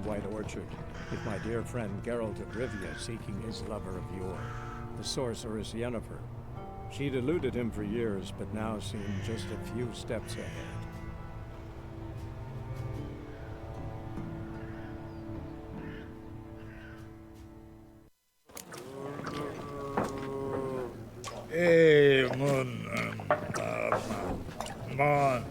White Orchard, with my dear friend Geralt of Rivia seeking his lover of yore, the sorceress Yennefer. She'd eluded him for years, but now seemed just a few steps ahead. Hey, Moon, Mon.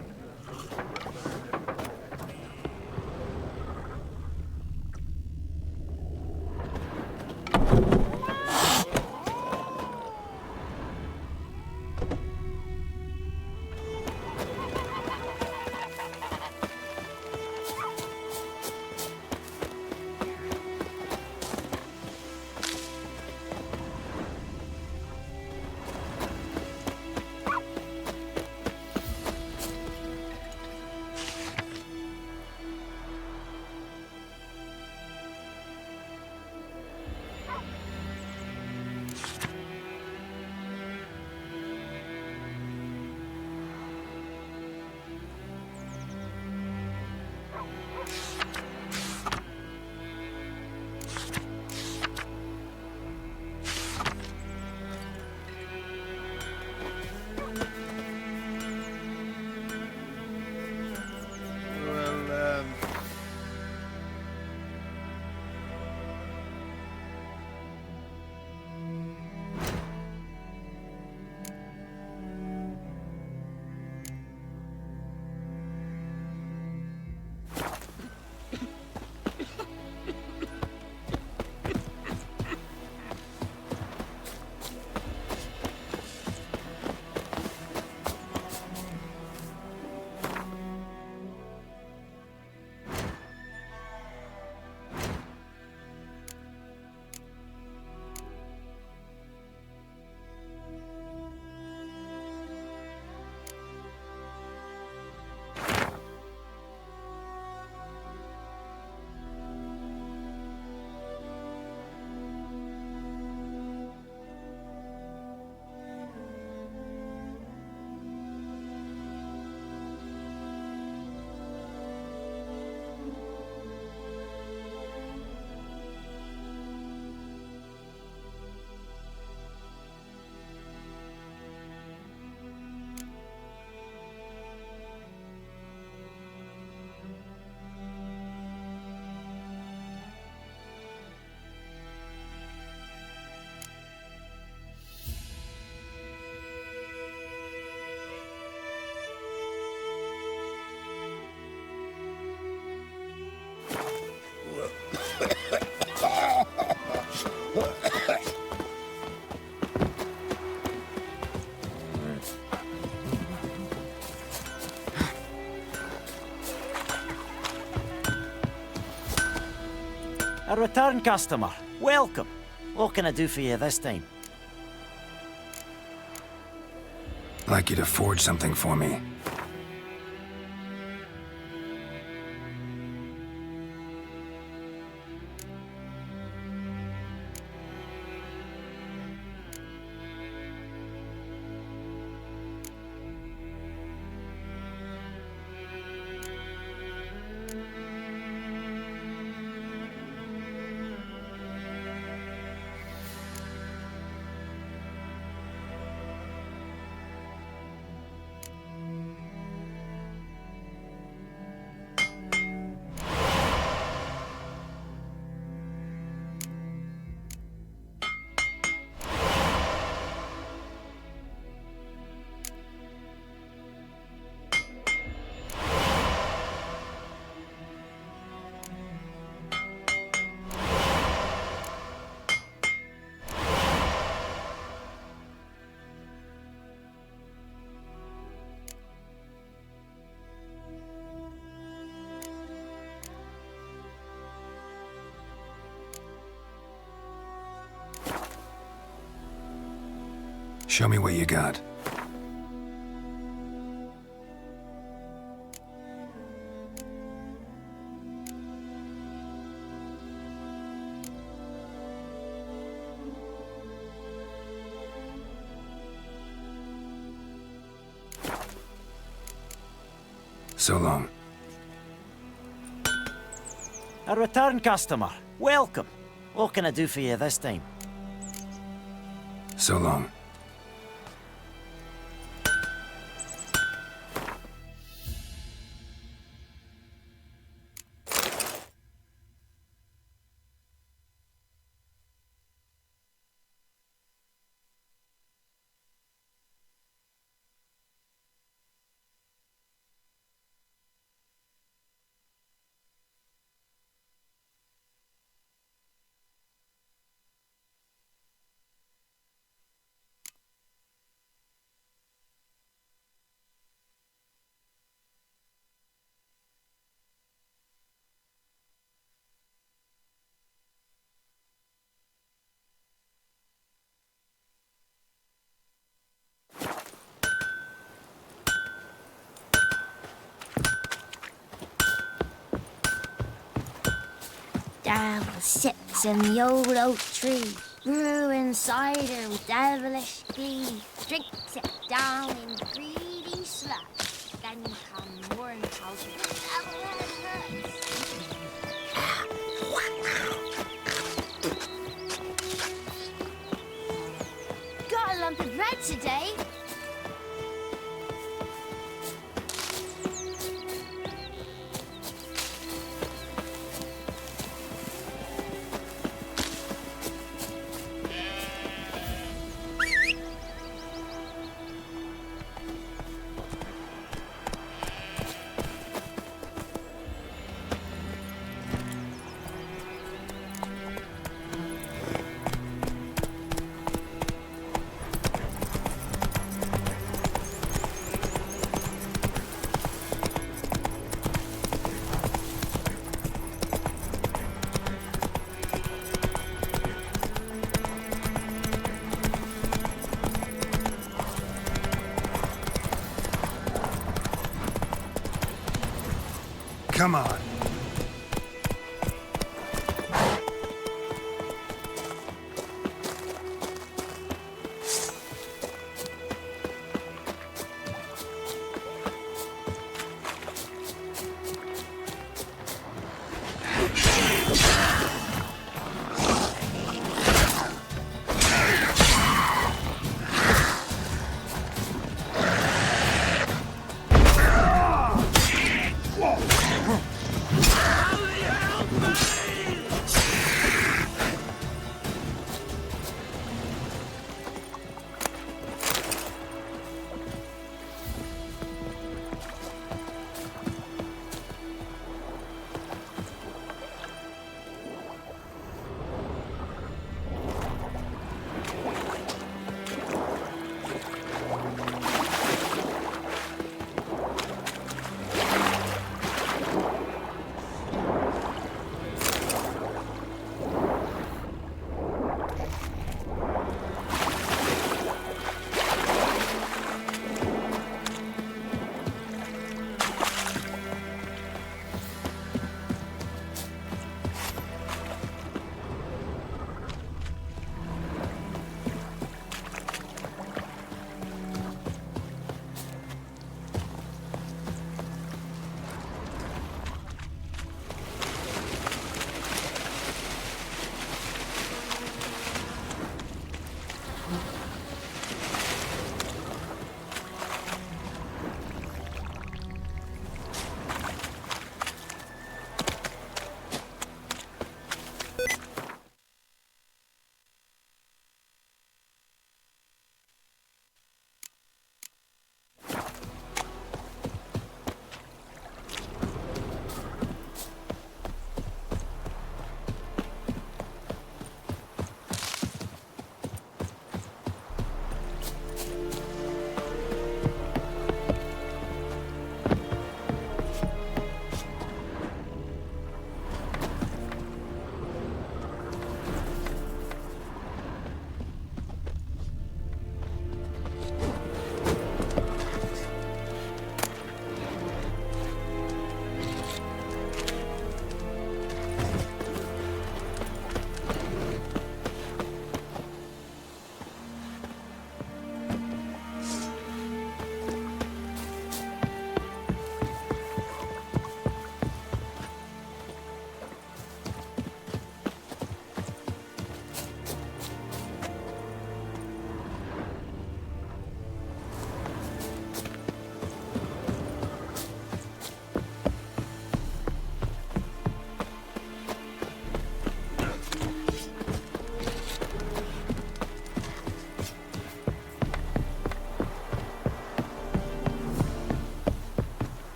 A return customer. Welcome. What can I do for you this time? I'd like you to forge something for me. Show me what you got. So long. A return customer. Welcome. What can I do for you this time? So long. Dal sits in the old oak tree, brewing cider with devilish glee. Drinks it down in greedy slush, then come morn calls with devilish hurts. Got a lump of bread today. Come on.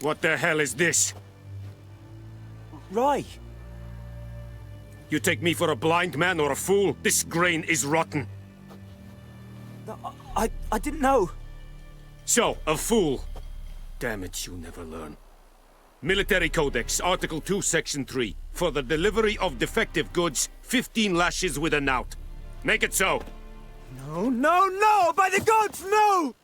What the hell is this? Rye. You take me for a blind man or a fool? This grain is rotten. I didn't know. So, a fool. Damn it, you never learn. Military Codex, Article 2, Section 3. For the delivery of defective goods, 15 lashes with a knout. Make it so. No, no, no! By the gods, no!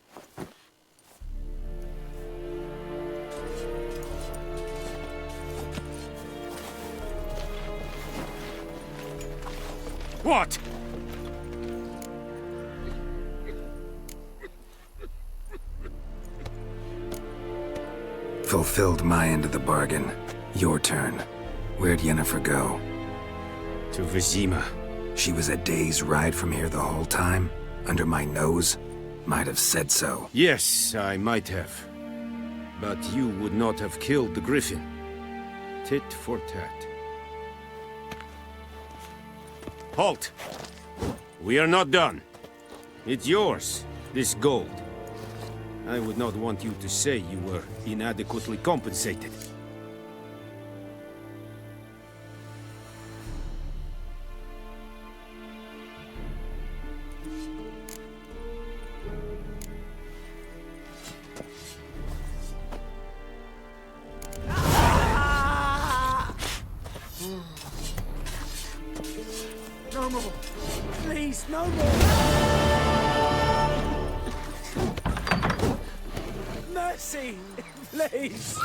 What? Fulfilled my end of the bargain. Your turn. Where'd Yennefer go? To Vizima. She was a day's ride from here the whole time? Under my nose? Might have said so. Yes, I might have. But you would not have killed the Griffin. Tit for tat. Halt! We are not done. It's yours, this gold. I would not want you to say you were inadequately compensated. No more. Please, no more. Mercy, please.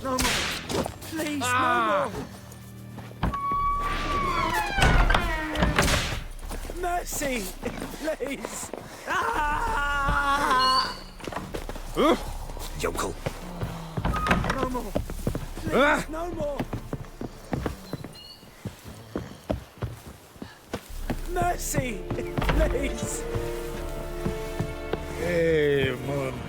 No more. Please, no more. Mercy, please. Yokel. No more. Please, no more. Mercy, please. Hey, man.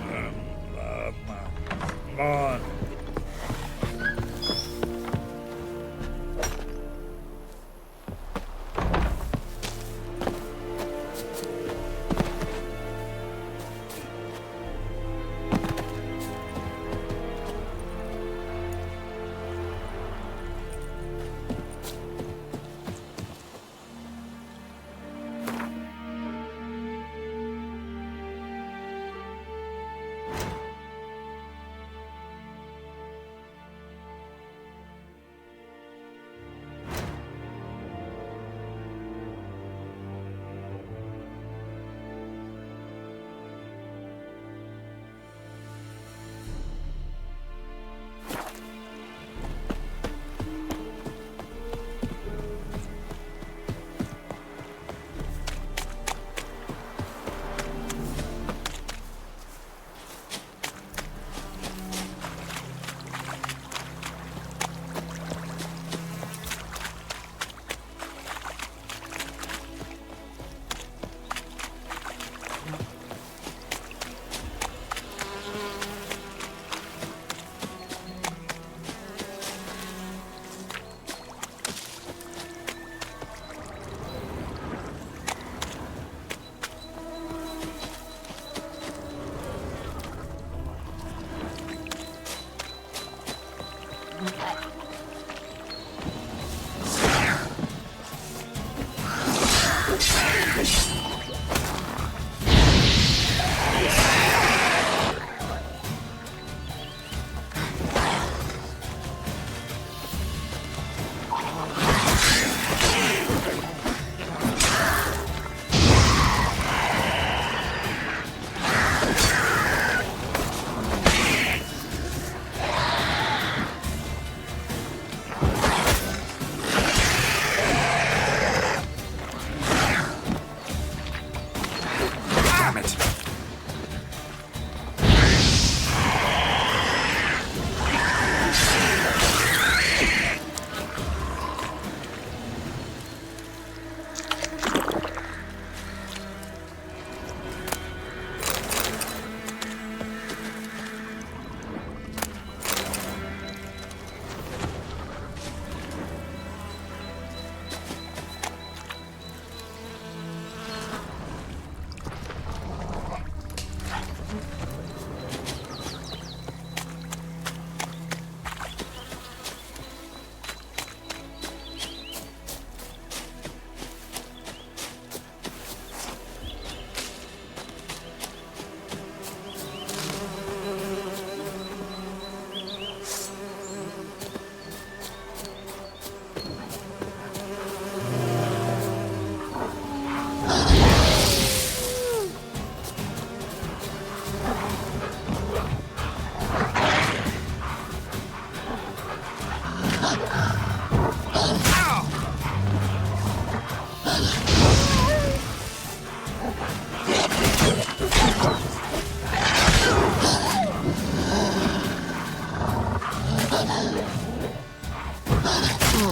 Please,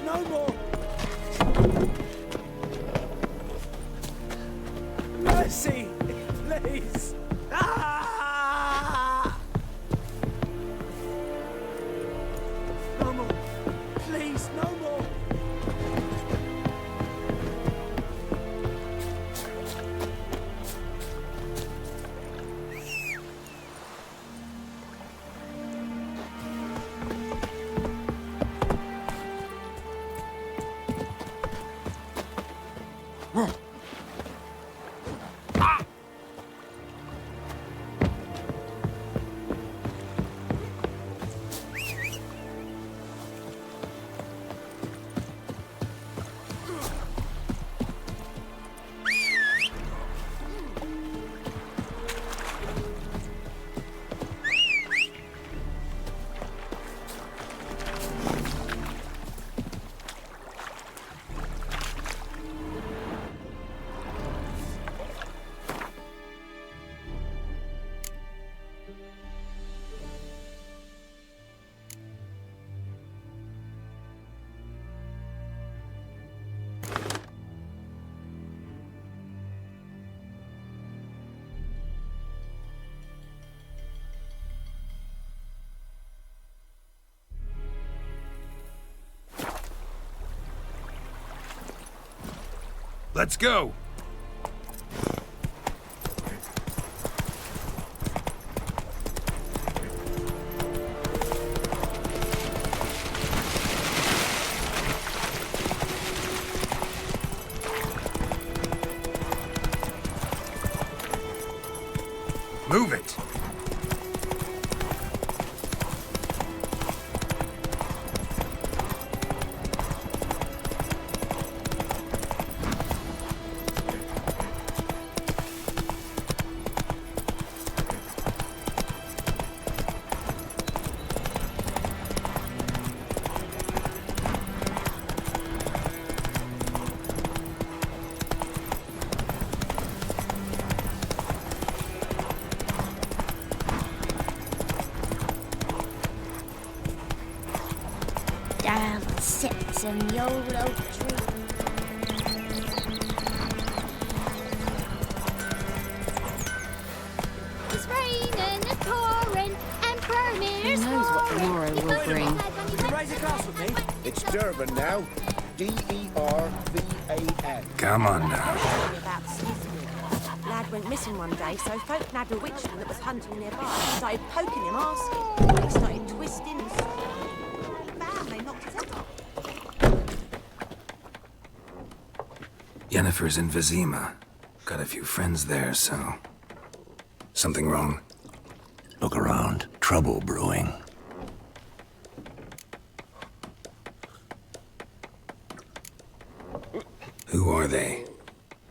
no more! Mercy! Please! No more! Please, no more! Let's go! Move it! Sits in the old oak tree. It's raining, it's pouring, Emperor Mir's knows what tomorrow will bring. Can you raise a glass with me? It's Durban now. D-E-R-V-A-N. Come on now. About Smithfield. Lad went missing one day, so folk nabbed a witchman that was hunting nearby. Started poking him, asking. He started twisting and bam, they knocked his head off. Yennefer's in Vizima. Got a few friends there, so... Something wrong? Look around. Trouble brewing. Who are they?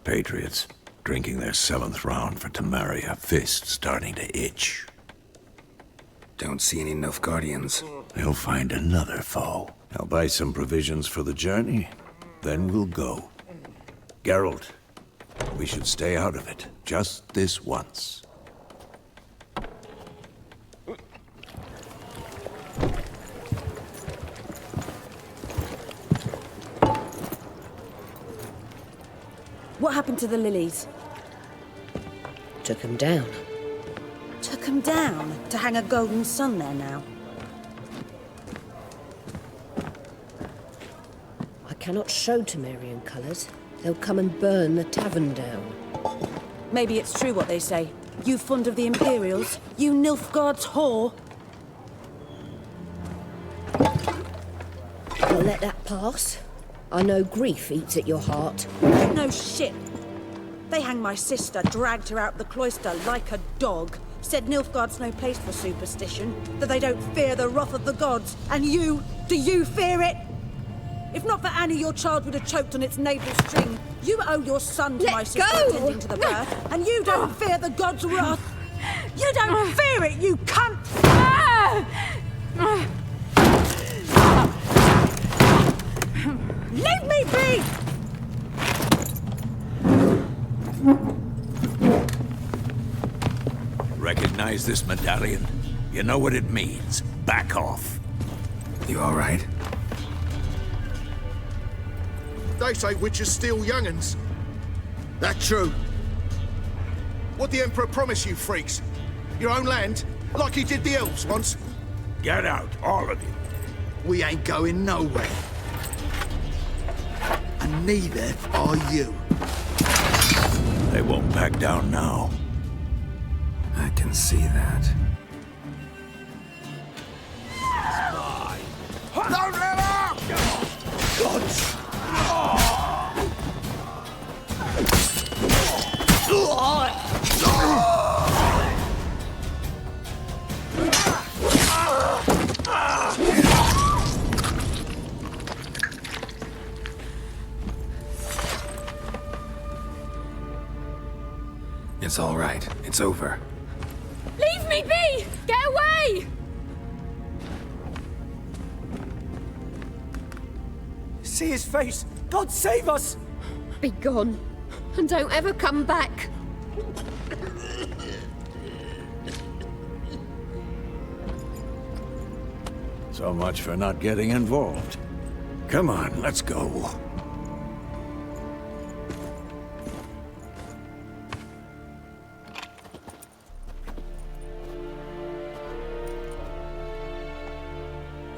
Patriots. Drinking their 7th round for Temeria. Fist starting to itch. Don't see any Nilfgaardians. They'll find another foe. I'll buy some provisions for the journey. Then we'll go. Geralt, we should stay out of it. Just this once. What happened to the lilies? Took him down. Took them down to hang a golden sun there now. I cannot show Temerian colours. They'll come and burn the tavern down. Maybe it's true what they say. You fond of the Imperials? You Nilfgaard's whore? I'll let that pass. I know grief eats at your heart. No shit. They hanged my sister, dragged her out the cloister like a dog. Said Nilfgaard's no place for superstition, that they don't fear the wrath of the gods. And you, do you fear it? If not for Annie, your child would have choked on its navel string. You owe your son to my sister attending to the birth, and you don't fear the gods' wrath. You don't fear it, you cunt! recognize this medallion? You know what it means. Back off. You all right? They say witches steal young'uns. That true? What the Emperor promise you, freaks? Your own land? Like he did the elves once? Get out, all of you. We ain't going nowhere. And neither are you. They won't back down now. I can see that. Don't let up! It's all right. It's over. Leave me be! Get away! See his face! God save us! Be gone, and don't ever come back. So much for not getting involved. Come on, let's go.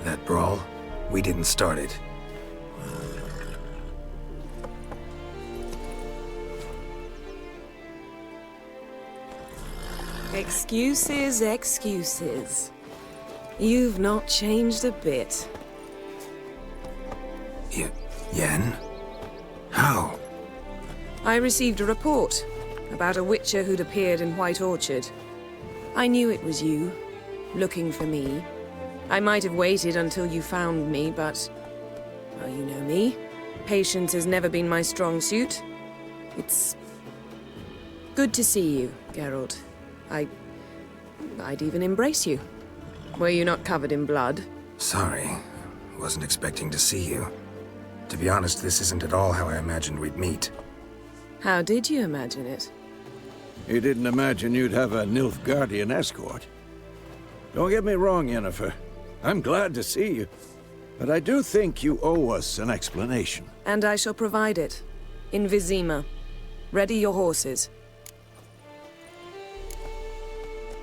That brawl, we didn't start it. Excuses, excuses. You've not changed a bit. Yen? How? I received a report about a witcher who'd appeared in White Orchard. I knew it was you, looking for me. I might have waited until you found me, but... well, you know me. Patience has never been my strong suit. It's... good to see you, Geralt. I'd even embrace you. Were you not covered in blood? Sorry. Wasn't expecting to see you. To be honest, this isn't at all how I imagined we'd meet. How did you imagine it? You didn't imagine you'd have a Nilfgaardian escort. Don't get me wrong, Yennefer. I'm glad to see you. But I do think you owe us an explanation. And I shall provide it. In Vizima. Ready your horses.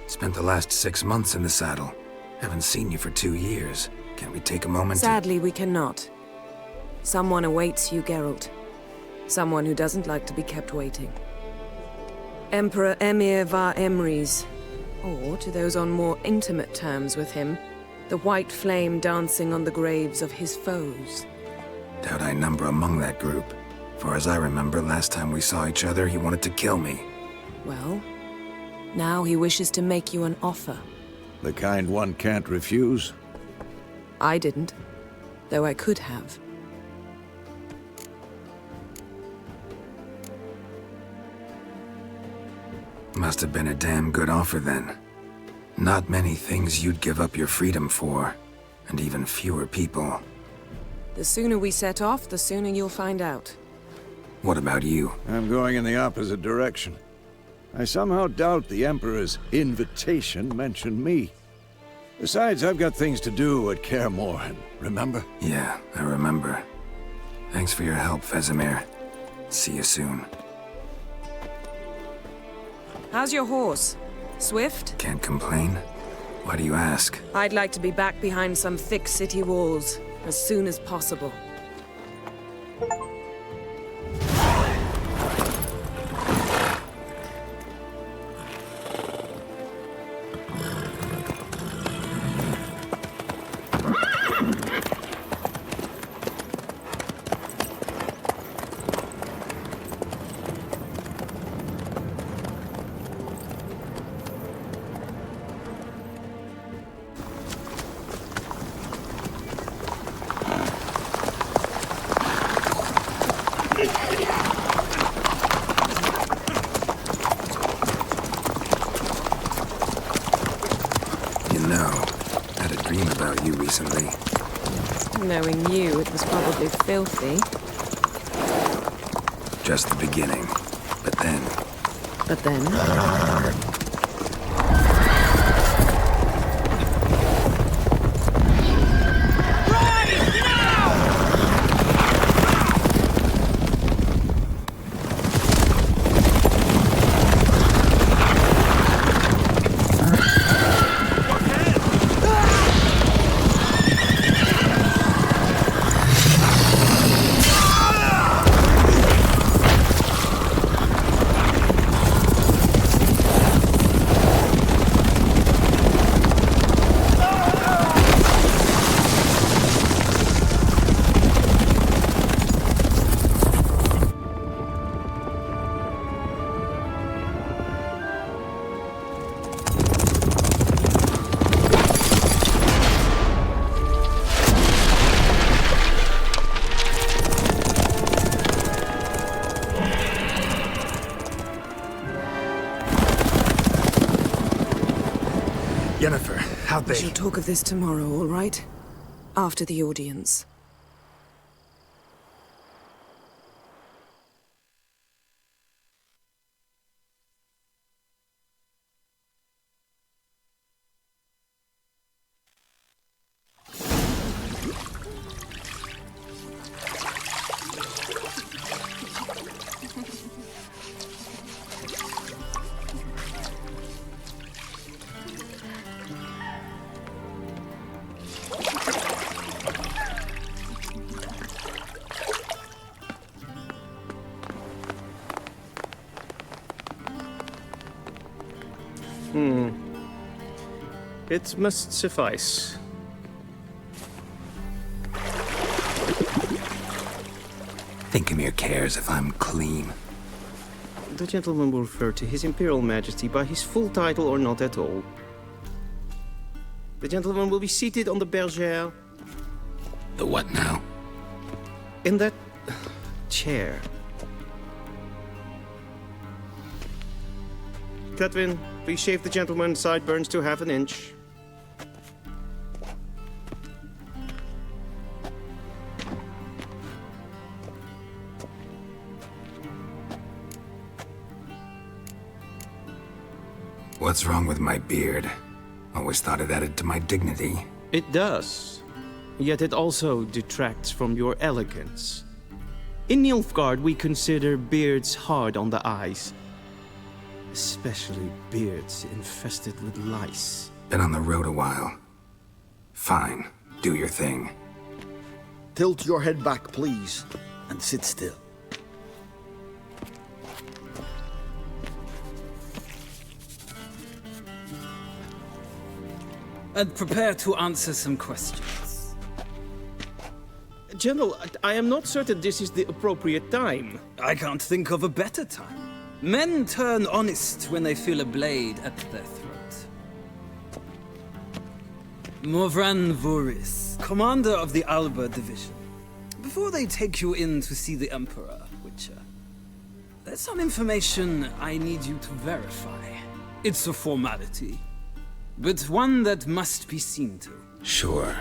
Spent the last 6 months in the saddle. Haven't seen you for 2 years. Can we take a moment Sadly, we cannot. Someone awaits you, Geralt. Someone who doesn't like to be kept waiting. Emperor Emir var Emrys. Or, to those on more intimate terms with him, the white flame dancing on the graves of his foes. Doubt I number among that group. For as I remember, last time we saw each other, he wanted to kill me. Well, now he wishes to make you an offer. The kind one can't refuse? I didn't, though I could have. Must have been a damn good offer then. Not many things you'd give up your freedom for, and even fewer people. The sooner we set off, the sooner you'll find out. What about you? I'm going in the opposite direction. I somehow doubt the Emperor's invitation mentioned me. Besides, I've got things to do at Kaer Morhen, remember? Yeah, I remember. Thanks for your help, Vesemir. See you soon. How's your horse? Swift? Can't complain. Why do you ask? I'd like to be back behind some thick city walls as soon as possible. Recently. Knowing you, it was probably filthy. Just the beginning. But then... But then? How'd We they? shall talk of this tomorrow, all right? After the audience. It must suffice. Thinkamere cares if I'm clean. The gentleman will refer to His Imperial Majesty by his full title or not at all. The gentleman will be seated on the bergère. The what now? In that chair. Cletwin, please shave the gentleman's sideburns to half an inch. What's wrong with my beard? Always thought it added to my dignity. It does. Yet it also detracts from your elegance. In Nilfgaard, we consider beards hard on the eyes. Especially beards infested with lice. Been on the road a while. Fine. Do your thing. Tilt your head back, please, and sit still. And prepare to answer some questions. General, I am not certain this is the appropriate time. I can't think of a better time. Men turn honest when they feel a blade at their throat. Morvran Voris, commander of the Alba Division. Before they take you in to see the Emperor, Witcher, there's some information I need you to verify. It's a formality, but one that must be seen to. Sure.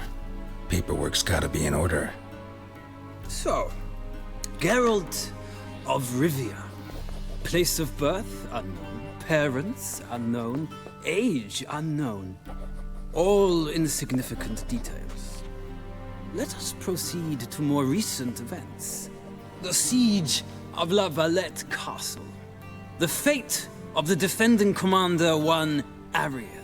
Paperwork's gotta be in order. So, Geralt of Rivia. Place of birth, unknown. Parents, unknown. Age, unknown. All insignificant details. Let us proceed to more recent events. The siege of La Valette Castle. The fate of the defending commander, one Arian.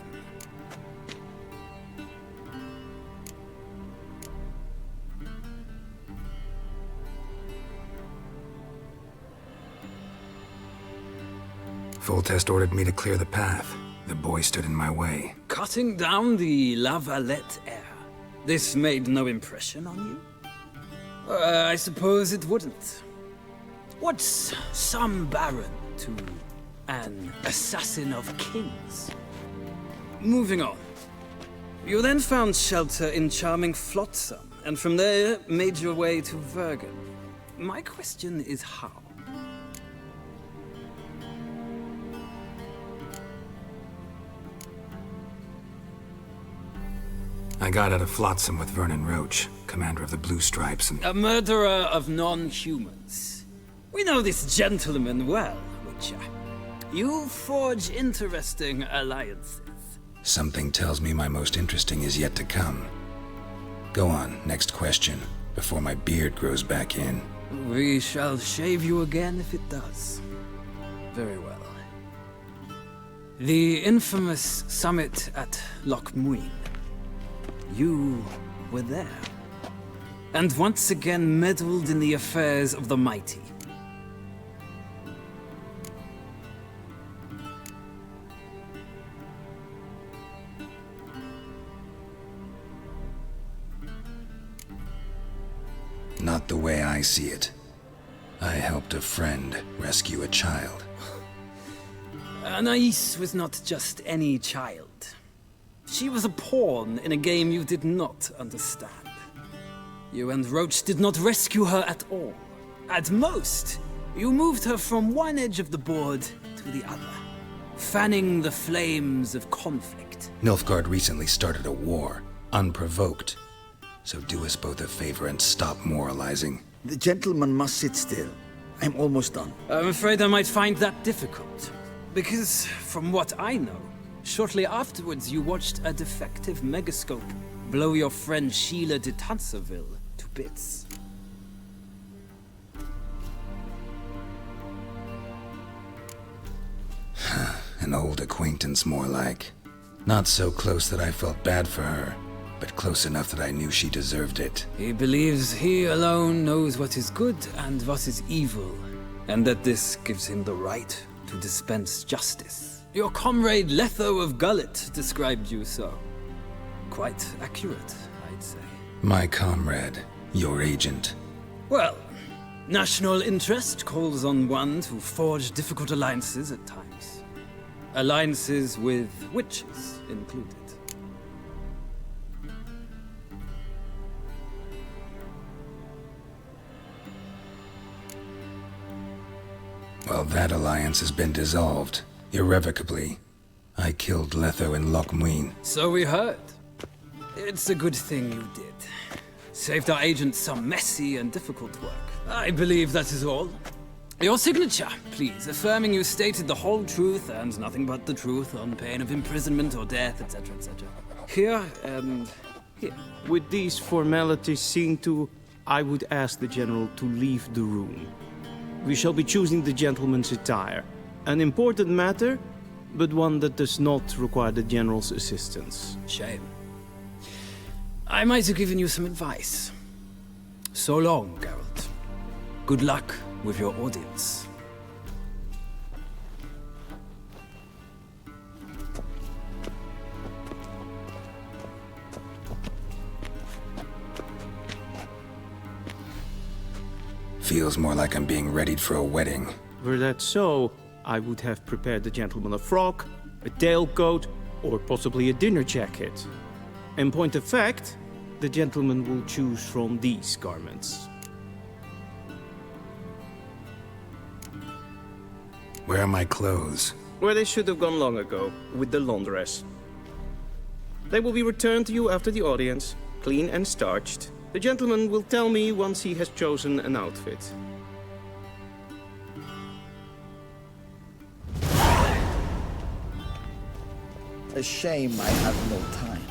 Foltest ordered me to clear the path. The boy stood in my way. Cutting down the La Valette heir. This made no impression on you? I suppose it wouldn't. What's some baron to an assassin of kings? Moving on. You then found shelter in charming Flotsam, and from there made your way to Vergen. My question is how? I got out of Flotsam with Vernon Roach, commander of the Blue Stripes, and... A murderer of non-humans. We know this gentleman well, Witcher. You forge interesting alliances. Something tells me my most interesting is yet to come. Go on, next question, before my beard grows back in. We shall shave you again if it does. Very well. The infamous summit at Loch Muin. You were there, and once again meddled in the affairs of the mighty. Not the way I see it. I helped a friend rescue a child. Anais was not just any child. She was a pawn in a game you did not understand. You and Roach did not rescue her at all. At most, you moved her from one edge of the board to the other, fanning the flames of conflict. conflict. Nilfgaard recently started a war, unprovoked. So do us both a favor and stop moralizing. The gentleman must sit still. I'm almost done. I'm afraid I might find that difficult. Because, from what I know, shortly afterwards you watched a defective megascope blow your friend Sheila de Tanserville to bits. An old acquaintance, more like. Not so close that I felt bad for her, but close enough that I knew she deserved it. He believes he alone knows what is good and what is evil, and that this gives him the right to dispense justice. Your comrade Letho of Gullet described you so. Quite accurate, I'd say. My comrade, your agent. Well, national interest calls on one to forge difficult alliances at times. Alliances with witches included. Well, that alliance has been dissolved, irrevocably. I killed Letho in Lochmuin. So we heard. It's a good thing you did. Saved our agent some messy and difficult work. I believe that is all. Your signature, please, affirming you stated the whole truth and nothing but the truth on pain of imprisonment or death, etc., etc. Here and here. With these formalities seen to, I would ask the General to leave the room. We shall be choosing the gentleman's attire. An important matter, but one that does not require the General's assistance. Shame. I might have given you some advice. So long, Geralt. Good luck with your audience. Feels more like I'm being readied for a wedding. Were that so, I would have prepared the gentleman a frock, a tailcoat, or possibly a dinner jacket. In point of fact, the gentleman will choose from these garments. Where are my clothes? Where they should have gone long ago, with the laundress. They will be returned to you after the audience, clean and starched. The gentleman will tell me once he has chosen an outfit. A shame I have no time.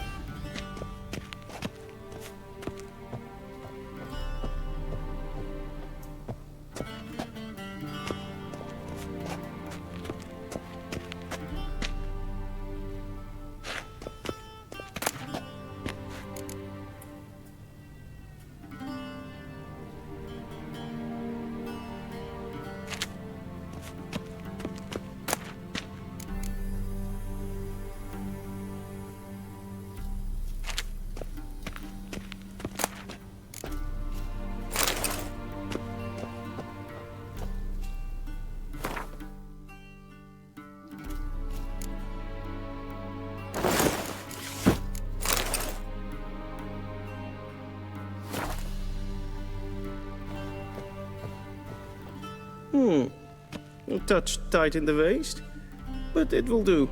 A touch tight in the waist, but it will do.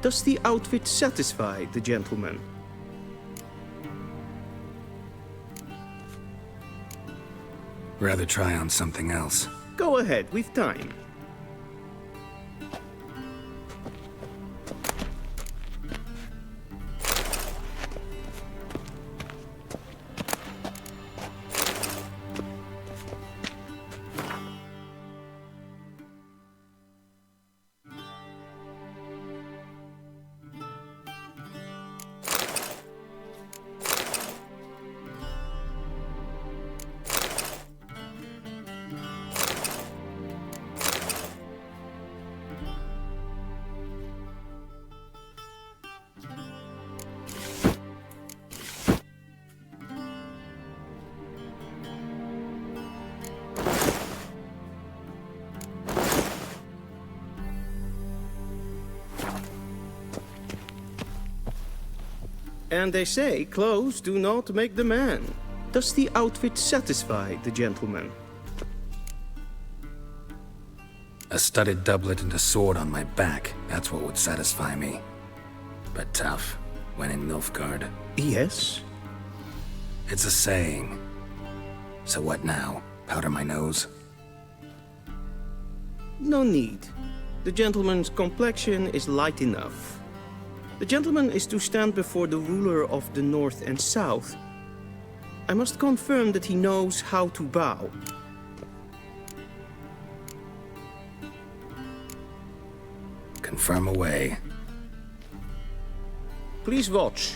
Does the outfit satisfy the gentleman? Rather try on something else. Go ahead, we've time. And they say clothes do not make the man. Does the outfit satisfy the gentleman? A studded doublet and a sword on my back, that's what would satisfy me. but tough when in Nilfgaard. Yes? It's a saying. So what now? Powder my nose? No need. The gentleman's complexion is light enough. The gentleman is to stand before the ruler of the North and South. I must confirm that he knows how to bow. Confirm away. Please watch.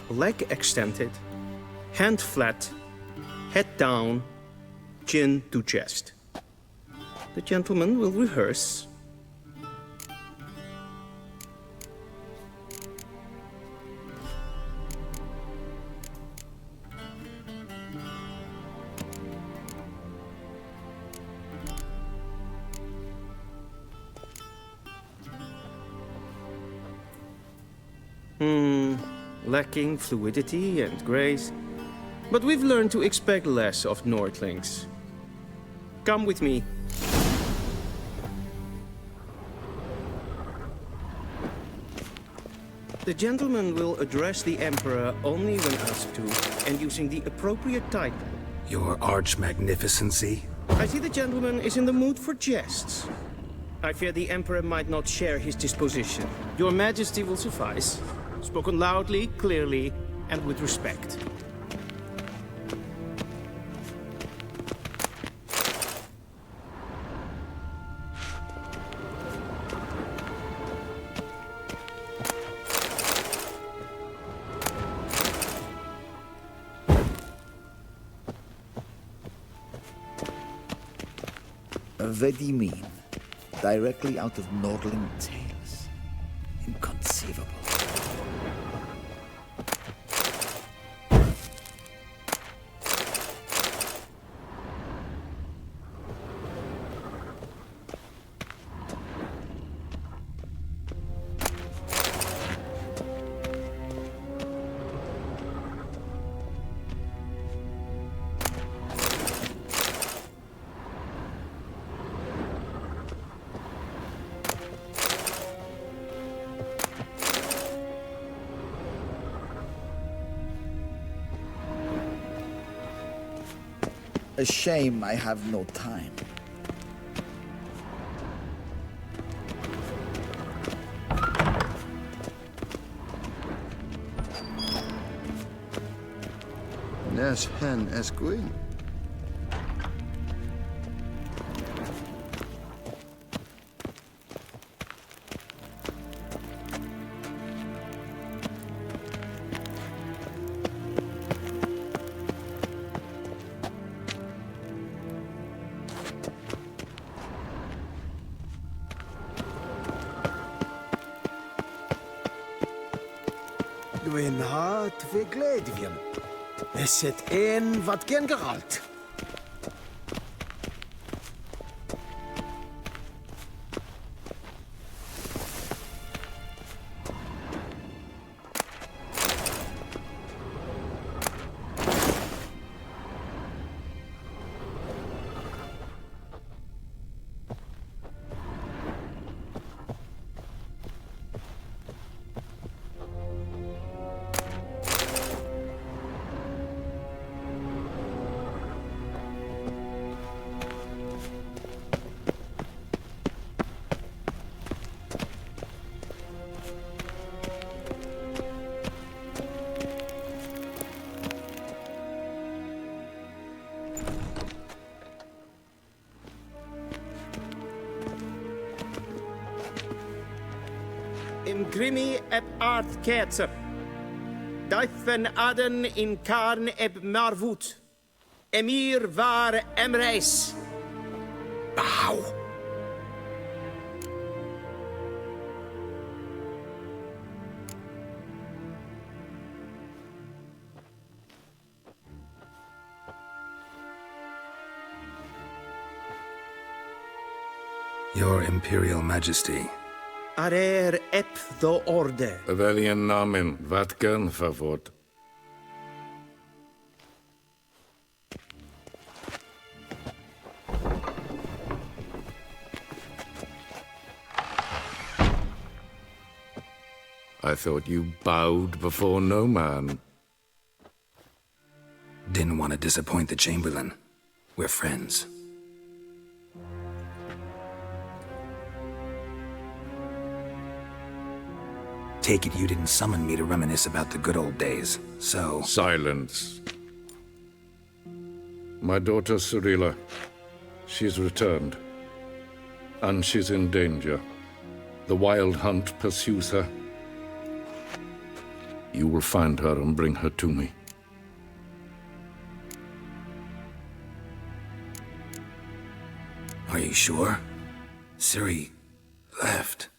Leg extended, hand flat, head down, chin to chest. The gentleman will rehearse. Lacking fluidity and grace. But we've learned to expect less of Nordlings. Come with me. The gentleman will address the Emperor only when asked to, and using the appropriate title. Your Arch-Magnificency? I see the gentleman is in the mood for jests. I fear the Emperor might not share his disposition. Your Majesty will suffice. Spoken loudly, clearly, and with respect. Vedimin, directly out of Nordling tales. Inconceivable. A shame I have no time. Nes hen es gwyn. Dwi'n hart fi gledfion. Is het een wat gen geralt? In grimi eb aardketser. Duifen aden in karn eb marvoet. Emir waar emreis. Bow. Your Imperial Majesty. Arer eb the orde. Velen namen, wat kan favort. I thought you bowed before no man. Didn't want to disappoint the Chamberlain. We're friends. Take it you didn't summon me to reminisce about the good old days, so... Silence. My daughter Cyrilla, she's returned. And she's in danger. The Wild Hunt pursues her. You will find her and bring her to me. Are you sure? Ciri left.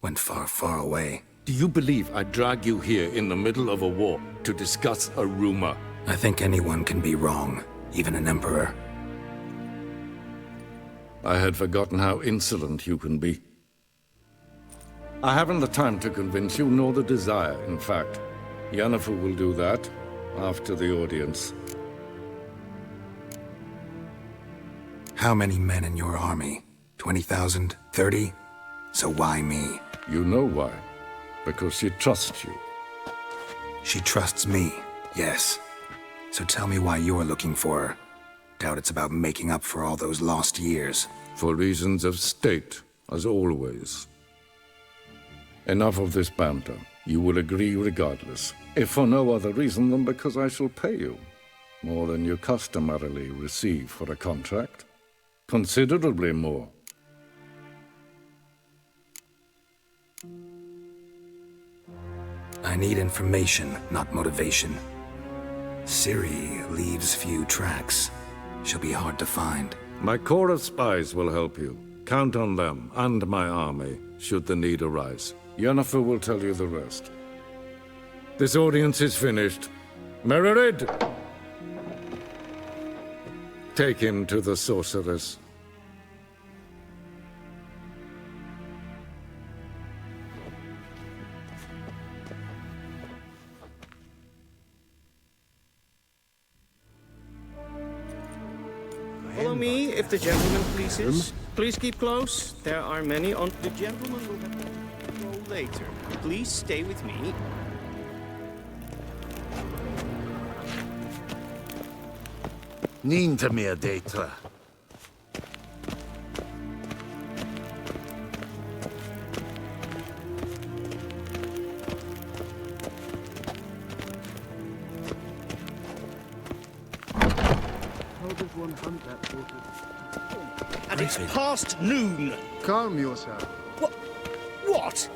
Went far, far away. Do you believe I drag you here in the middle of a war to discuss a rumor? I think anyone can be wrong, even an emperor. I had forgotten how insolent you can be. I haven't the time to convince you, nor the desire, in fact. Yennefer will do that after the audience. How many men in your army? 20,000? 30? So why me? You know why. Because she trusts you. She trusts me, yes. So tell me why you're looking for her. Doubt it's about making up for all those lost years. For reasons of state, as always. Enough of this banter. You will agree regardless. If for no other reason than because I shall pay you. More than you customarily receive for a contract. Considerably more. I need information, not motivation. Ciri leaves few tracks. She'll be hard to find. My corps of spies will help you. Count on them, and my army, should the need arise. Yennefer will tell you the rest. This audience is finished. Mererid! Take him to the sorceress. Follow me, if the gentleman pleases. Please keep close. There are many on... The gentleman will have to go later. Please stay with me. Niet meer data. And it's past noon. Calm yourself. What?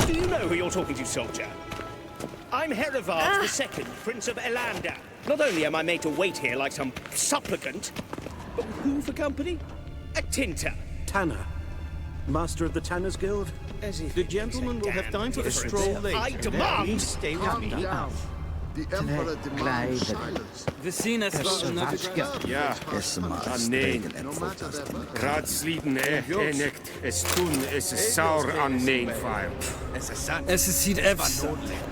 Do you know who you're talking to, soldier? I'm Herivard II, Prince of Elander. Not only am I made to wait here like some supplicant, but who for company? A tinter. Tanner. Master of the Tanners Guild? As if the gentleman will have time for a stroll later. I demand... Please stay with me. The Emperor demands silence. Vizina is Ja, nee. Graadsliden enekt, es tun, es is saur an neen file. Es is hier efs.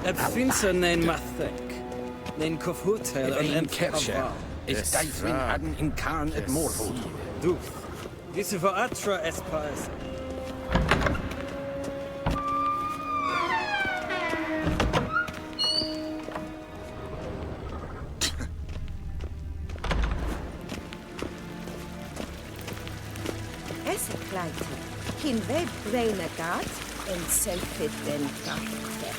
Het finser nein mathek. Nein kofhotel en Kerche. Is Griffin hadden in Karn het moorhoed. Du. Diese veratra espas. Hin ved Nilfgaard en selvfit den krafte.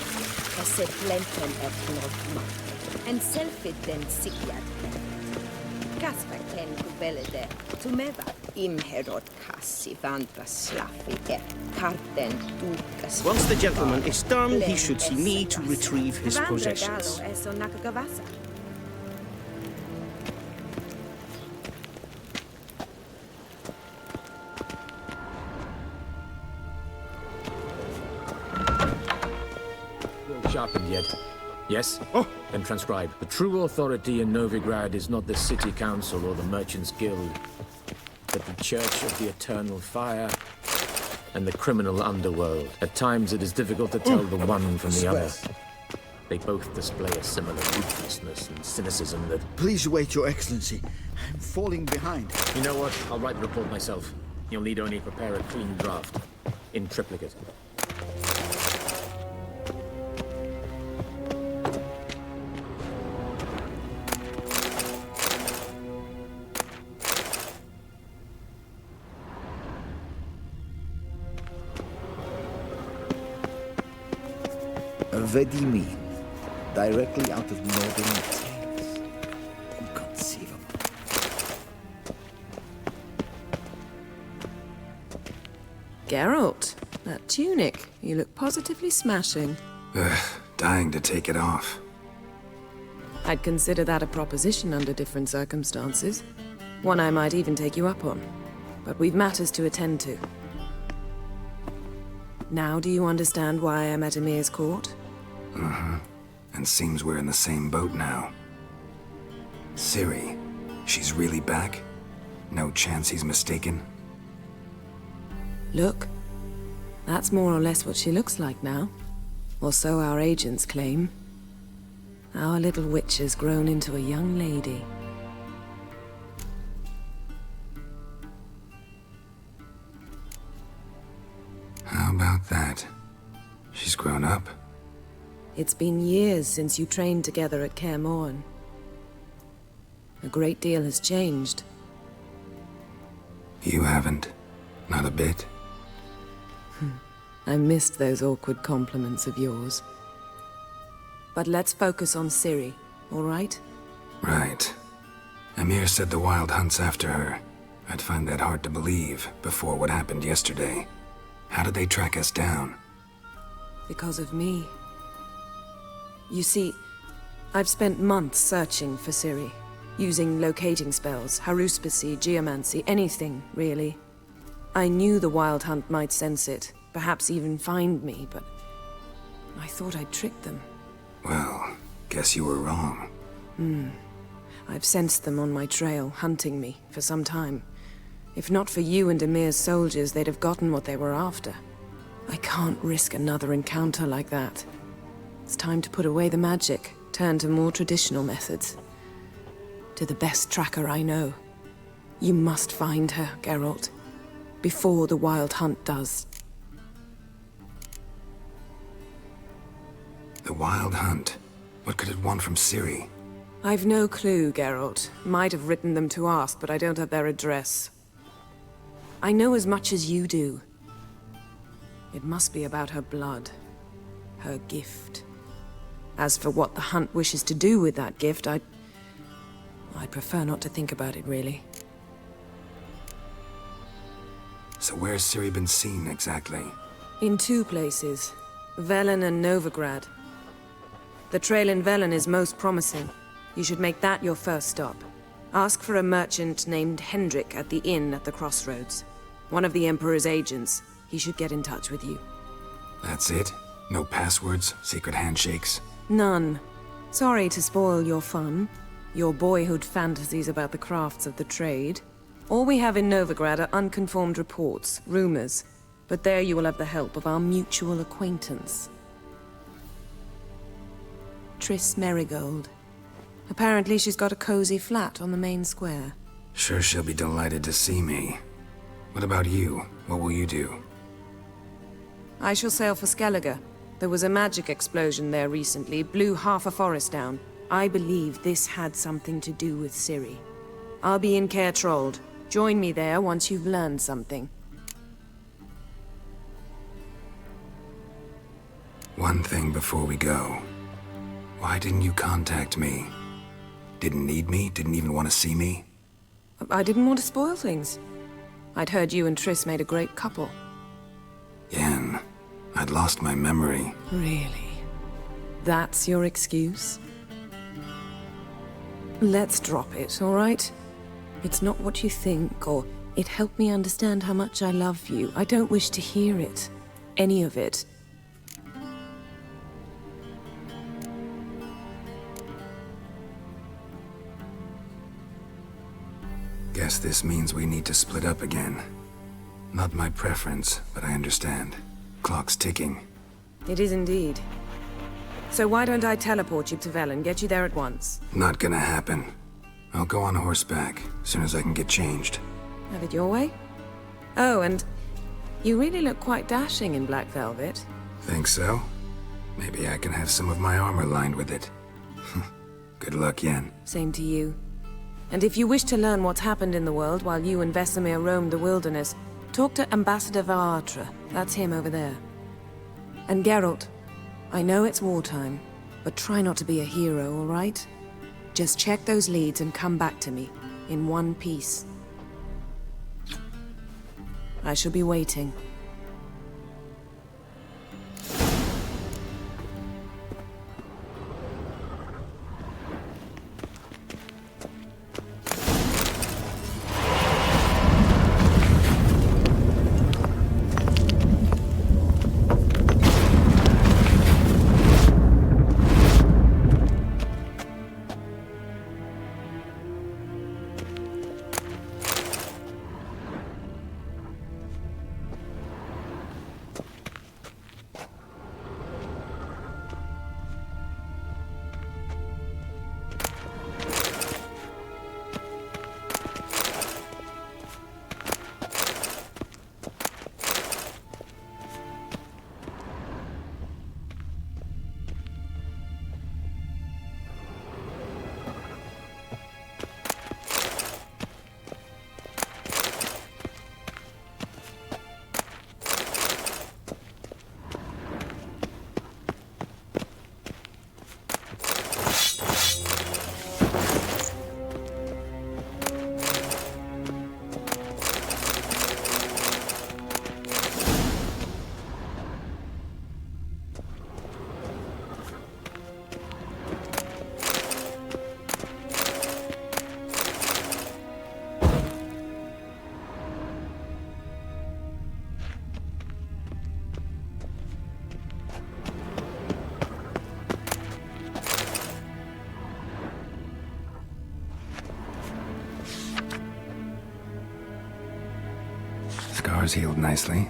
Eset lenten et nordmatte. En selvfit den sigjat. Gaspaken kubelede. Tumeva imherod kassi vandra slaffi karten dukas. Once the gentleman is done, he should see me to retrieve his possessions. Sharpened yet? Yes? Oh! Then transcribe. The true authority in Novigrad is not the city council or the merchants' guild, but the church of the eternal fire and the criminal underworld. At times it is difficult to tell the one from the other. They both display a similar ruthlessness and cynicism that... Please wait, Your Excellency. I'm falling behind. You know what? I'll write the report myself. You'll need only prepare a clean draft. In triplicate. Vedimin, directly out of northern tales. Inconceivable. Geralt, that tunic. You look positively smashing. Dying to take it off. I'd consider that a proposition under different circumstances. One I might even take you up on. But we've matters to attend to. Now do you understand why I'm at Emir's court? Uh-huh. And seems we're in the same boat now. Ciri, she's really back? No chance he's mistaken? Look. That's more or less what she looks like now. Or so our agents claim. Our little witch has grown into a young lady. How about that? She's grown up? It's been years since you trained together at Kaer Morhen. A great deal has changed. You haven't. Not a bit. I missed those awkward compliments of yours. But let's focus on Ciri, all right? Right. Emir said the Wild Hunt's after her. I'd find that hard to believe before what happened yesterday. How did they track us down? Because of me. You see, I've spent months searching for Ciri, using locating spells, haruspicy, geomancy, anything, really. I knew the Wild Hunt might sense it, perhaps even find me, but I thought I'd tricked them. Well, guess you were wrong. I've sensed them on my trail, hunting me, for some time. If not for you and Emir's soldiers, they'd have gotten what they were after. I can't risk another encounter like that. It's time to put away the magic, turn to more traditional methods. To the best tracker I know. You must find her, Geralt. Before the Wild Hunt does. The Wild Hunt? What could it want from Ciri? I've no clue, Geralt. Might have written them to ask, but I don't have their address. I know as much as you do. It must be about her blood. Her gift. As for what the Hunt wishes to do with that gift, I'd prefer not to think about it, really. So where's Ciri been seen, exactly? In two places. Velen and Nilfgaard. The trail in Velen is most promising. You should make that your first stop. Ask for a merchant named Hendrik at the inn at the crossroads. One of the Emperor's agents. He should get in touch with you. That's it? No passwords? Secret handshakes? None. Sorry to spoil your fun. Your boyhood fantasies about the crafts of the trade. All we have in Nilfgaard are unconfirmed reports, rumors. But there you will have the help of our mutual acquaintance. Triss Merigold. Apparently she's got a cozy flat on the main square. Sure she'll be delighted to see me. What about you? What will you do? I shall sail for Skellige. There was a magic explosion there recently, blew half a forest down. I believe this had something to do with Ciri. I'll be in Caer Trold. Join me there once you've learned something. One thing before we go. Why didn't you contact me? Didn't need me? Didn't even want to see me? I didn't want to spoil things. I'd heard you and Triss made a great couple. Yen, I'd lost my memory. Really? That's your excuse? Let's drop it, all right? It's not what you think, or it helped me understand how much I love you. I don't wish to hear it. Any of it. Guess this means we need to split up again. Not my preference, but I understand. Clock's ticking. It is indeed. So why don't I teleport you to Velen, get you there at once? Not gonna happen. I'll go on horseback, as soon as I can get changed. Have it your way? Oh, and you really look quite dashing in black velvet. Think so? Maybe I can have some of my armor lined with it. Good luck, Yen. Same to you. And if you wish to learn what's happened in the world while you and Vesemir roamed the wilderness, talk to Ambassador Vaatra. That's him over there. And Geralt, I know it's wartime, but try not to be a hero, all right? Just check those leads and come back to me, in one piece. I shall be waiting. Scars healed nicely.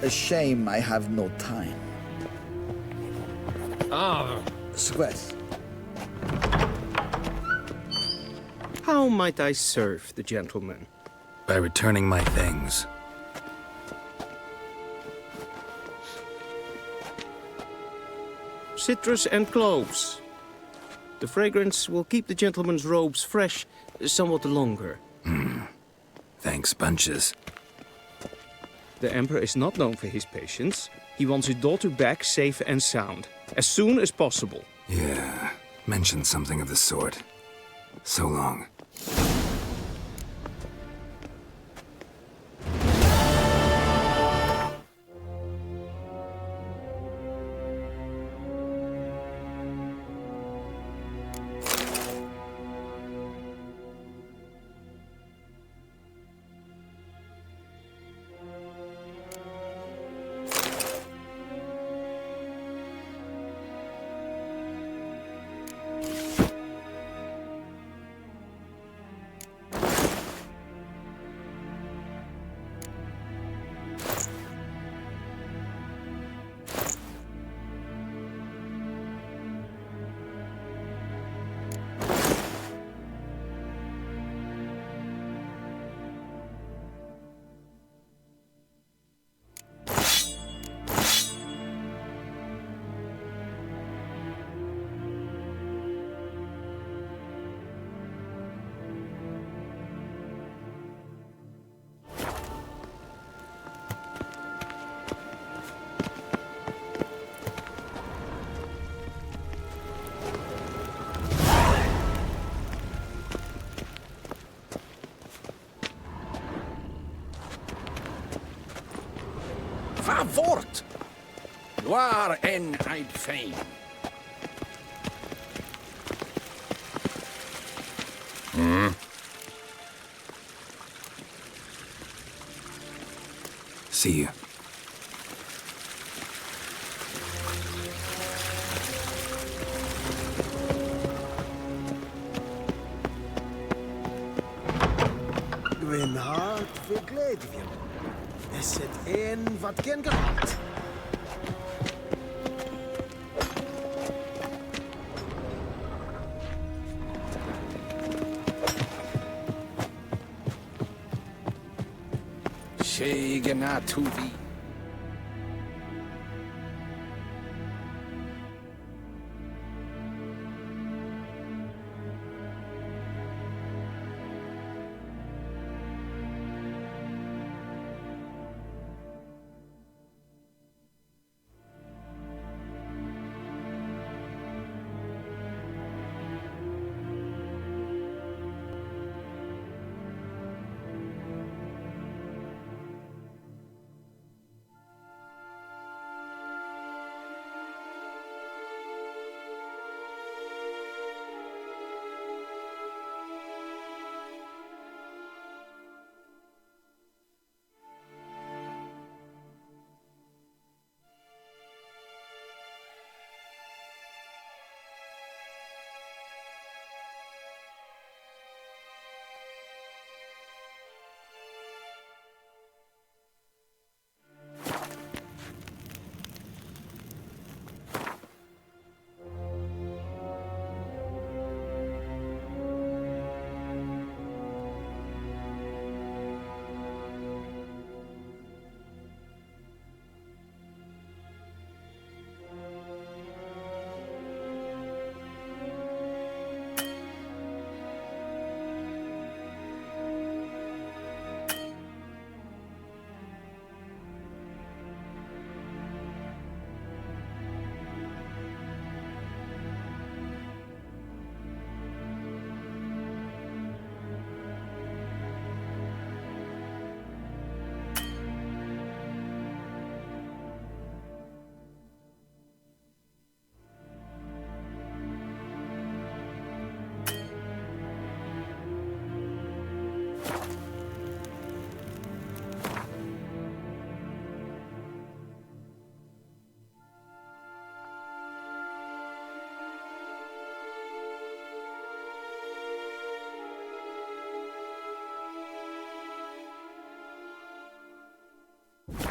A shame I have no time. Ah, Sweat. How might I serve the gentleman? By returning my things. Citrus and cloves. The fragrance will keep the gentleman's robes fresh somewhat longer. Thanks, bunches. The Emperor is not known for his patience. He wants his daughter back safe and sound, as soon as possible. Yeah, mentioned something of the sort. So long. Vort! Waar en I'd fain. See you. Gwyn hart fi gledfjen. Is het een wat gen gehad? Shegena tuvi.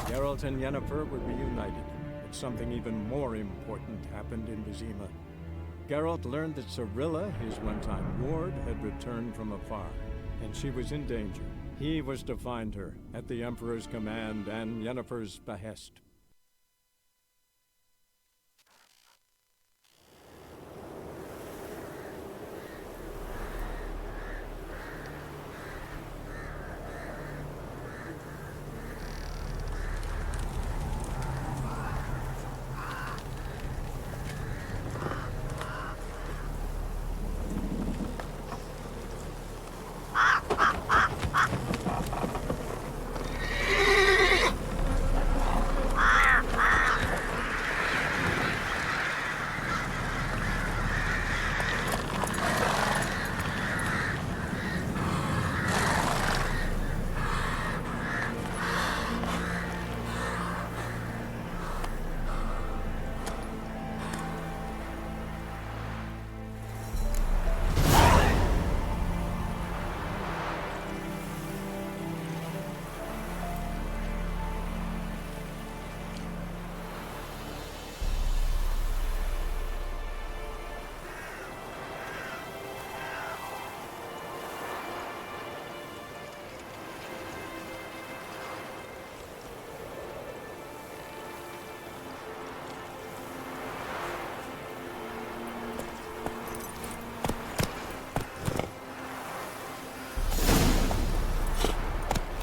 Geralt and Yennefer were reunited, but something even more important happened in Vizima. Geralt learned that Cirilla, his one-time ward, had returned from afar, and she was in danger. He was to find her, at the Emperor's command and Yennefer's behest.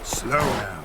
Slow now.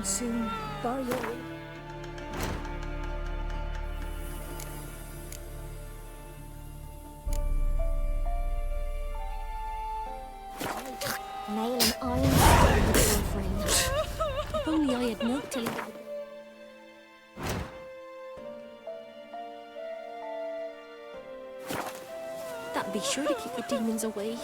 soon, by all. Nail and iron stone, girlfriend. If only I had milk to leave. That'd be sure to keep the demons away.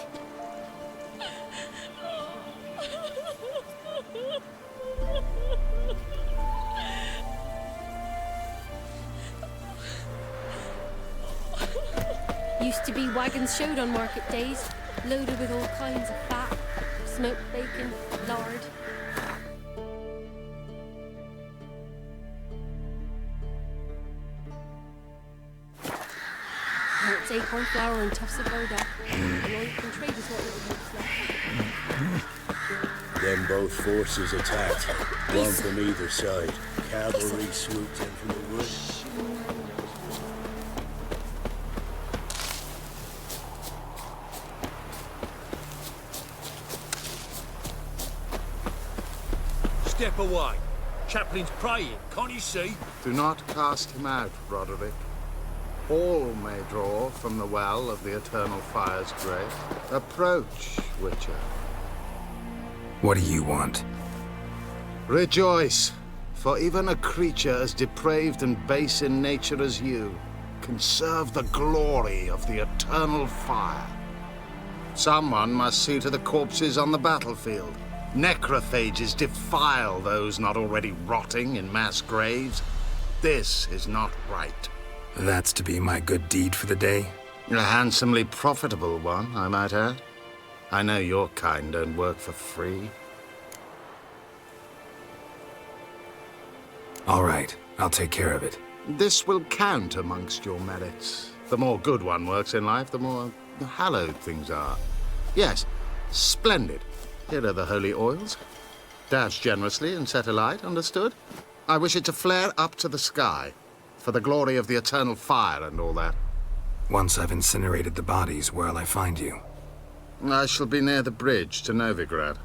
Used to be wagons showed on market days, loaded with all kinds of fat, smoked bacon, lard. Now it's acorn flour and tufts of burdock, and all you can trade is what little looks left. Then both forces attacked, one from either side. Cavalry swooped in from the wood. Step away. Chaplain's praying, can't you see? Do not cast him out, Roderick. All may draw from the well of the Eternal Fire's grace. Approach, Witcher. What do you want? Rejoice, for even a creature as depraved and base in nature as you can serve the glory of the Eternal Fire. Someone must see to the corpses on the battlefield. Necrophages defile those not already rotting in mass graves. This is not right. That's to be my good deed for the day? A handsomely profitable one, I might add. I know your kind don't work for free. All right, I'll take care of it. This will count amongst your merits. The more good one works in life, the more hallowed things are. Yes, splendid. Here are the holy oils. Dash generously and set alight, understood? I wish it to flare up to the sky, for the glory of the Eternal Fire and all that. Once I've incinerated the bodies, where'll I find you? I shall be near the bridge to Nilfgaard.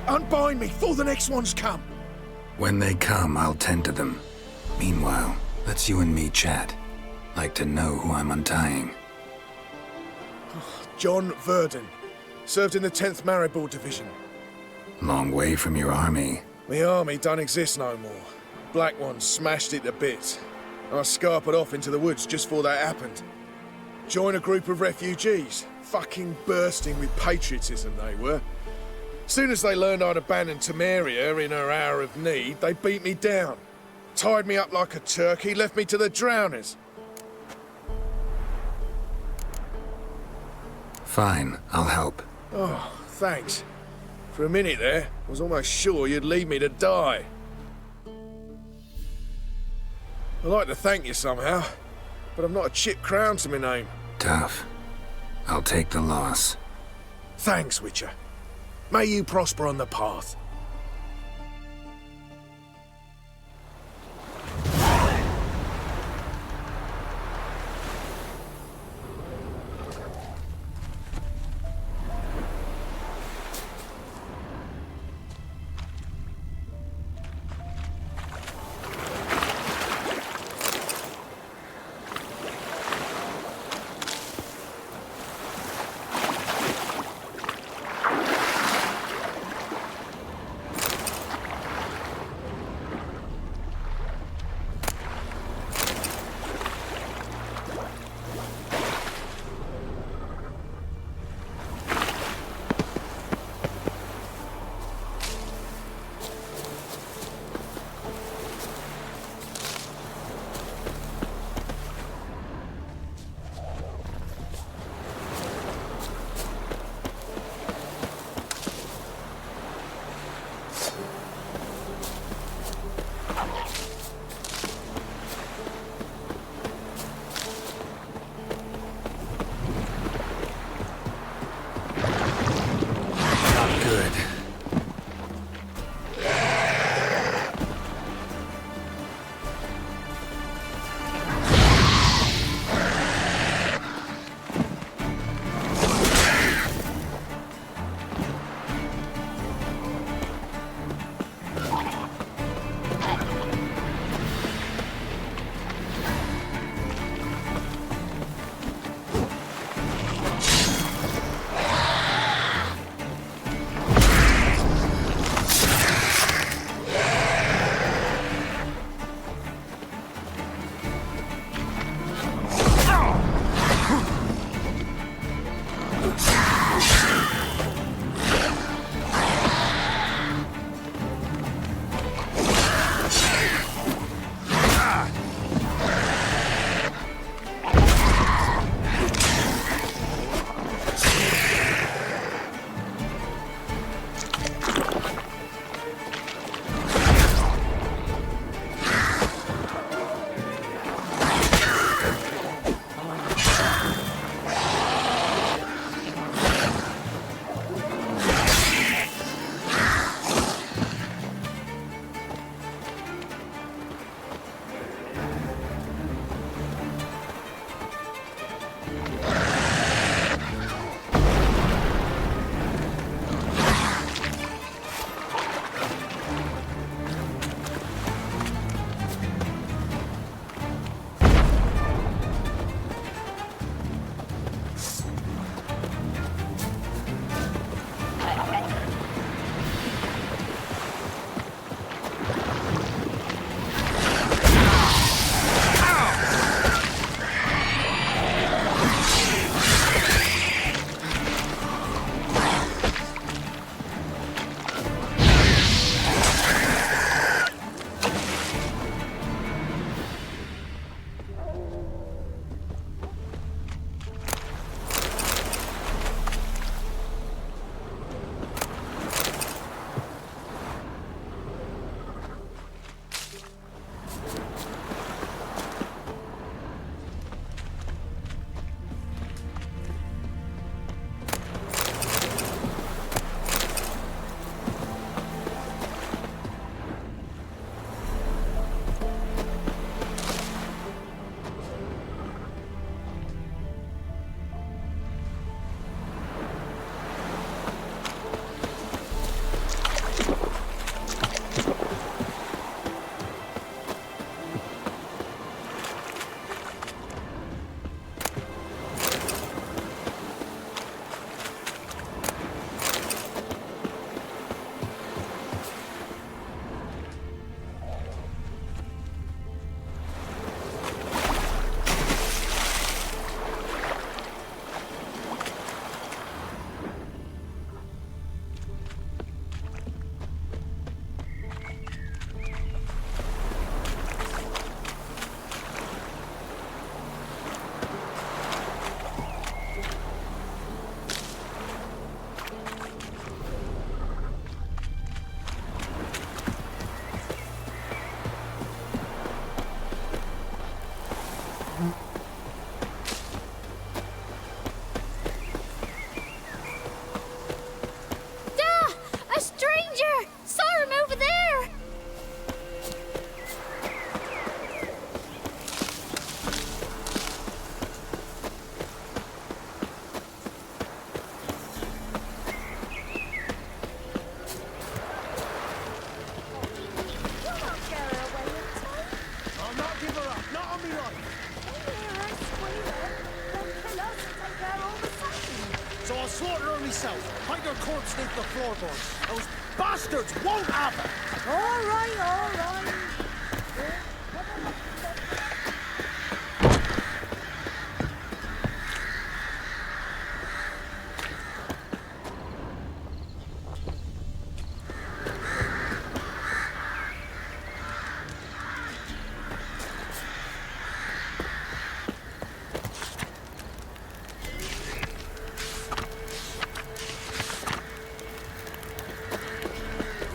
Unbind me before the next ones come. When they come, I'll tend to them. Meanwhile, let's you and me chat. like to know who I'm untying. John Verdon. Served in the 10th Maribor Division. Long way from your army. The army don't exist no more. Black Ones smashed it to bits. I scarpered off into the woods just before that happened. Joined a group of refugees. Fucking bursting with patriotism they were. Soon as they learned I'd abandoned Temeria in her hour of need, they beat me down. Tied me up like a turkey, left me to the drowners. Fine, I'll help. Oh, thanks. For a minute there, I was almost sure you'd leave me to die. I'd like to thank you somehow, but I've not a chip crown to my name. Tough. I'll take the loss. Thanks, Witcher. May you prosper on the path. underneath the floorboards. Those bastards won't have it! All right, all right.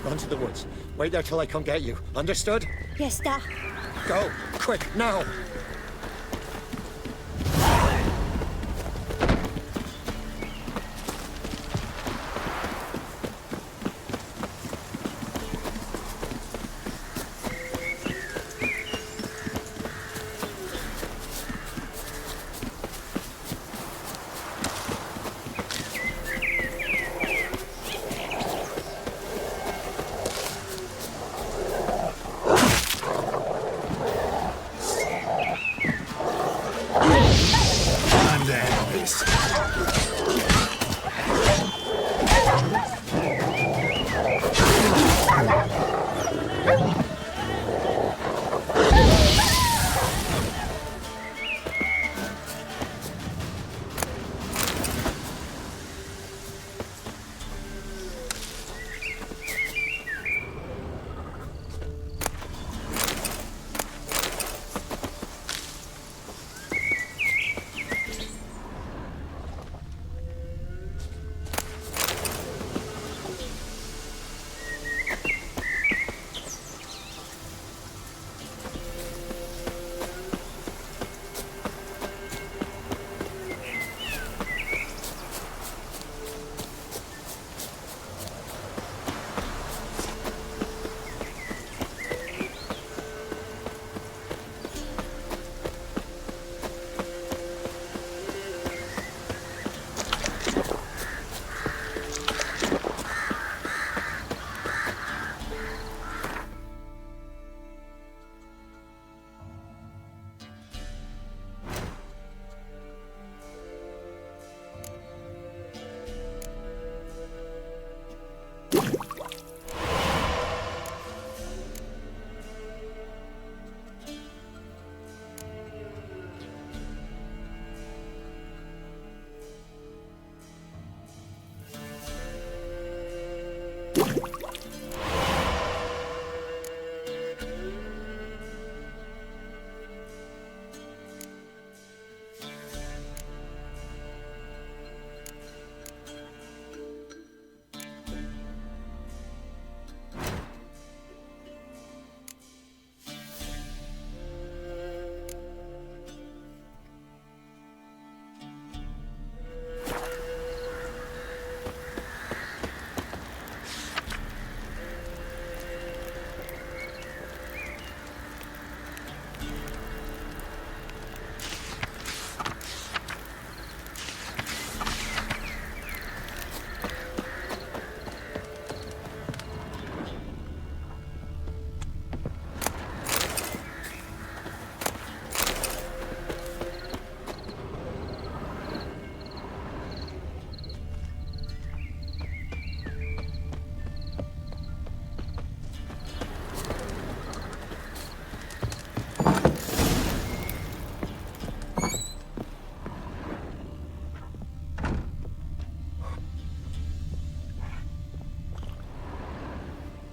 Run to the woods. Wait there till I come get you. Understood? Yes, Dad. Go! Quick, now!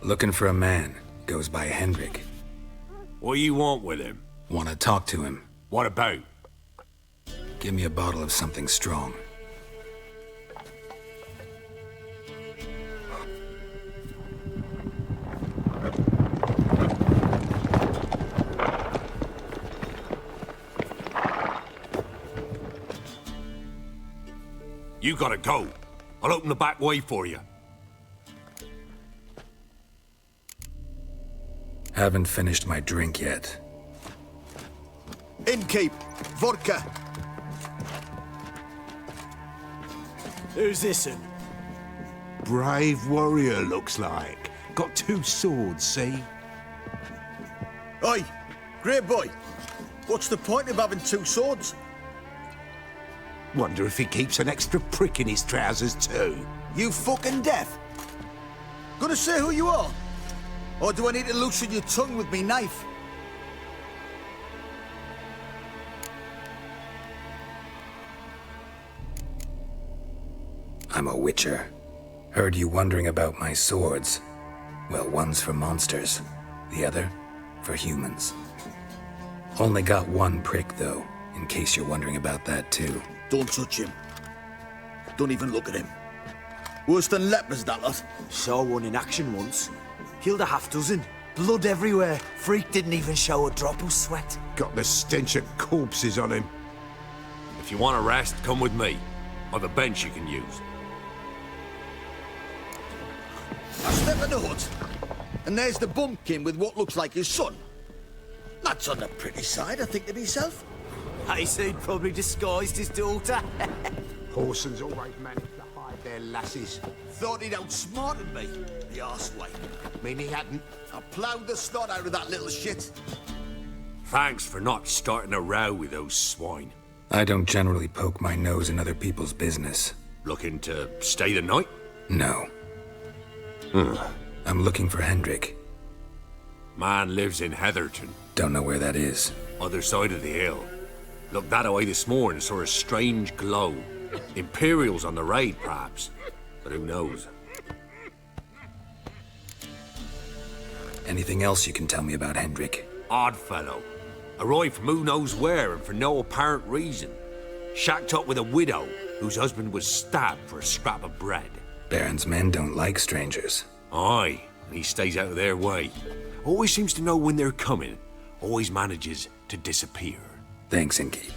Looking for a man. Goes by Hendrik. What do you want with him? Want to talk to him. What about? Give me a bottle of something strong. You gotta go. I'll open the back way for you. Haven't finished my drink yet. Innkeep, vodka. Who's this'n? Brave warrior, looks like. Got 2 swords, see? Oi, great boy. What's the point of having 2 swords? Wonder if he keeps an extra prick in his trousers too. You fucking deaf? Gonna say who you are? Or do I need to loosen your tongue with me knife? I'm a witcher. Heard you wondering about my swords. Well, one's for monsters, the other for humans. Only got one prick, though, in case you're wondering about that, too. Don't touch him. Don't even look at him. Worse than lepers, that lot. Saw one in action once. Killed a half-dozen. Blood everywhere. Freak didn't even show a drop of sweat. Got the stench of corpses on him. If you want a rest, come with me. Or the bench you can use. I step in the hut, and there's the bumpkin with what looks like his son. That's on the pretty side, I think to myself. I say he'd probably disguised his daughter. Horsons always manage to hide their lasses. Thought he'd outsmarted me, the arseway. Mean he hadn't. I ploughed the snot out of that little shit. Thanks for not starting a row with those swine. I don't generally poke my nose in other people's business. Looking to stay the night? No. I'm looking for Hendrik. Man lives in Heatherton. Don't know where that is. Other side of the hill. Looked that away this morning, saw a strange glow. Imperials on the raid, perhaps. But who knows? Anything else you can tell me about Hendrik? Odd fellow. Arrived from who knows where and for no apparent reason. Shacked up with a widow whose husband was stabbed for a scrap of bread. Baron's men don't like strangers. Aye, and he stays out of their way. Always seems to know when they're coming. Always manages to disappear. Thanks, Innkeep.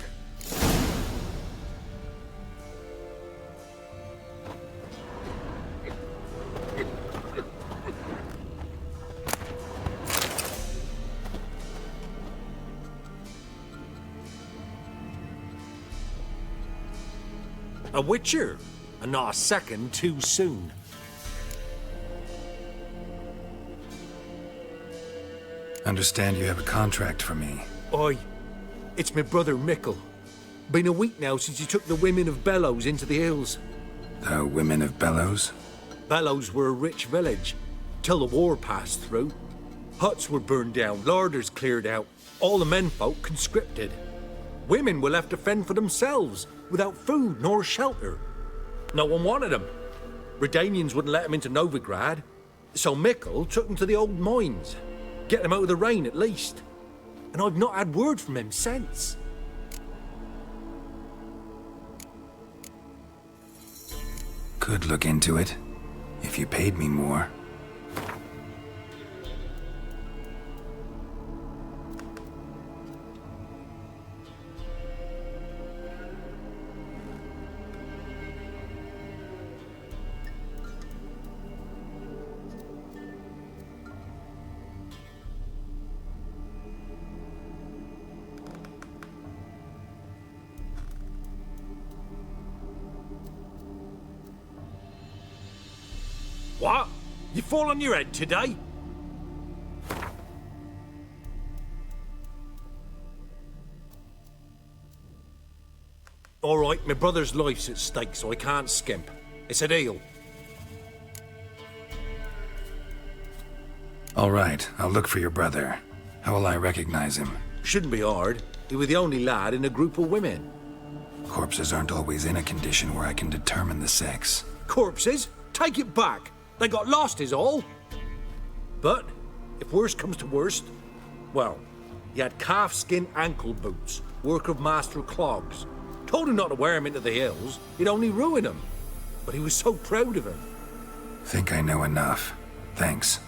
A witcher, and not a second too soon. Understand you have a contract for me. Aye. It's my brother Mickle. Been a week now since he took the women of Bellows into the hills. The women of Bellows? Bellows were a rich village, till the war passed through. Huts were burned down, larders cleared out, all the menfolk conscripted. Women were left to fend for themselves, without food nor shelter. No one wanted them. Redanians wouldn't let them into Novigrad, so Mickle took them to the old mines. Get them out of the rain, at least. And I've not had word from him since. Could look into it, if you paid me more. What? You fall on your head today? All right, my brother's life's at stake, so I can't skimp. It's a deal. All right, I'll look for your brother. How will I recognize him? Shouldn't be hard. He was the only lad in a group of women. Corpses aren't always in a condition where I can determine the sex. Corpses? Take it back. They got lost is all. But, if worst comes to worst, well, he had calfskin ankle boots, work of master clogs. Told him not to wear him into the hills, he'd only ruin him. But he was so proud of him. Think I know enough. Thanks.